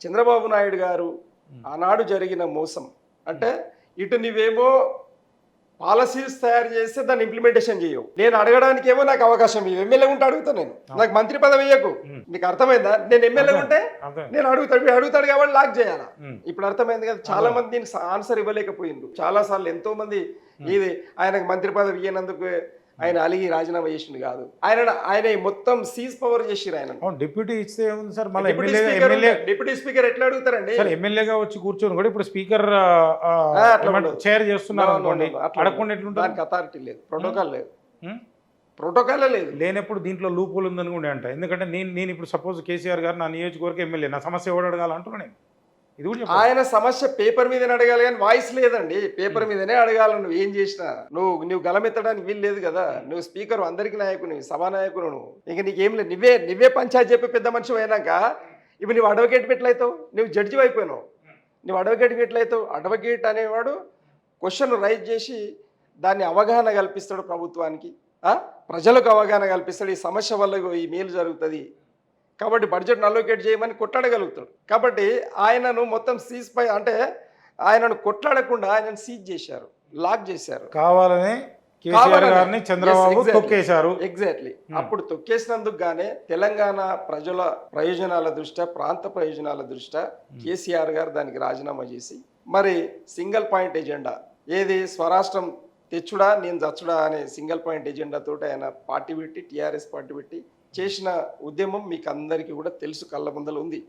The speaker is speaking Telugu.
చంద్రబాబు నాయుడు గారు ఆనాడు జరిగిన మోసం అంటే ఇటు నువ్వేమో పాలసీస్ తయారు చేస్తే దాన్ని ఇంప్లిమెంటేషన్ చేయవు. నేను అడగడానికి ఏమో నాకు అవకాశం ఇవ్వు. ఎమ్మెల్యే ఉంటే అడుగుతాను, నేను నాకు మంత్రి పదవి ఇయ్యకు. నీకు అర్థమైందా? నేను ఎమ్మెల్యే ఉంటే నేను అడుగుతాడు కాబట్టి లాక్ చేయాలా. ఇప్పుడు అర్థమైంది కదా. చాలా మంది దీనికి ఆన్సర్ ఇవ్వలేకపోయిండు. చాలా సార్లు ఎంతో మంది ఇది ఆయనకు మంత్రి పదవి ఇయ్యనందుకు ఆయన అలిగి రాజీనామా చేసిండు కాదు, ఆయన మొత్తం సీజ్ పవర్ చేసిరు. ఆయన డిప్యూటీ ఇస్తే సార్ డిప్యూటీ స్పీకర్ ఎట్లా అడుగుతారండి? ఎమ్మెల్యేగా వచ్చి కూర్చొని కూడా ఇప్పుడు స్పీకర్ చైర్ చేస్తున్నారు అనుకోండి, అడగకుండా ఎట్లుంటుంది? దానికి అథారిటీ లేదు, ప్రోటోకాల్ లేదు, ప్రోటోకాల్ లేదు. లేనప్పుడు దీంట్లో లూపులు ఉందని కూడా అంట. ఎందుకంటే నేను ఇప్పుడు సపోజ్ కేసీఆర్ గారు నా నియోజకవర్గ ఎమ్మెల్యే, నా సమస్య ఎవడు అడగాలంటున్నా నేను. ఆయన సమస్య పేపర్ మీదనే అడగాలి కానీ వాయిస్ లేదండి. పేపర్ మీదనే అడగాలి. నువ్వు ఏం చేసినా నువ్వు గలమెత్తడానికి వీలు లేదు కదా. నువ్వు స్పీకర్, అందరికి నాయకుని, సభానాయకుడు. నువ్వు ఇంక నీకేం లేదు. నువ్వే పంచాయతీ చెప్పే పెద్ద మనిషి అయినాక ఇప్పుడు నువ్వు అడ్వకేట్ ఎట్లయితావు? నువ్వు జడ్జి అయిపోయినావు. నువ్వు అడ్వకేట్ ఎట్లయితావు? అడ్వకేట్ అనేవాడు క్వశ్చన్ రైజ్ చేసి దాన్ని అవగాహన కల్పిస్తాడు ప్రభుత్వానికి, ప్రజలకు అవగాహన కల్పిస్తాడు. ఈ సమస్య వల్ల ఈ మేలు జరుగుతుంది కాబట్టి బడ్జెట్ను అలోకేట్ చేయమని కొట్లాడగలుగుతాడు. కాబట్టి ఆయనను మొత్తం సీజ్ పై అంటే ఆయనను కొట్లాడకుండా ఆయనను సీజ్ చేశారు, లాక్ చేశారు. కావాలని చంద్రబాబు తొక్కేశారు. ఎగ్జాక్ట్లీ. అప్పుడు తొక్కేసినందుకు గానే తెలంగాణ ప్రజల ప్రయోజనాల దృష్ట్యా, ప్రాంత ప్రయోజనాల దృష్ట్యా కేసీఆర్ గారు దానికి రాజీనామా చేసి మరి సింగిల్ పాయింట్ ఎజెండా, ఏది స్వరాష్ట్రం తెచ్చుడా నేను చచ్చుడా అనే సింగిల్ పాయింట్ ఎజెండా తోటి ఆయన పార్టీ పెట్టి, టీఆర్ఎస్ పార్టీ పెట్టి చేసిన ఉద్యమం మీకు అందరికీ కూడా తెలుసు, కళ్ళ ముందల ఉంది.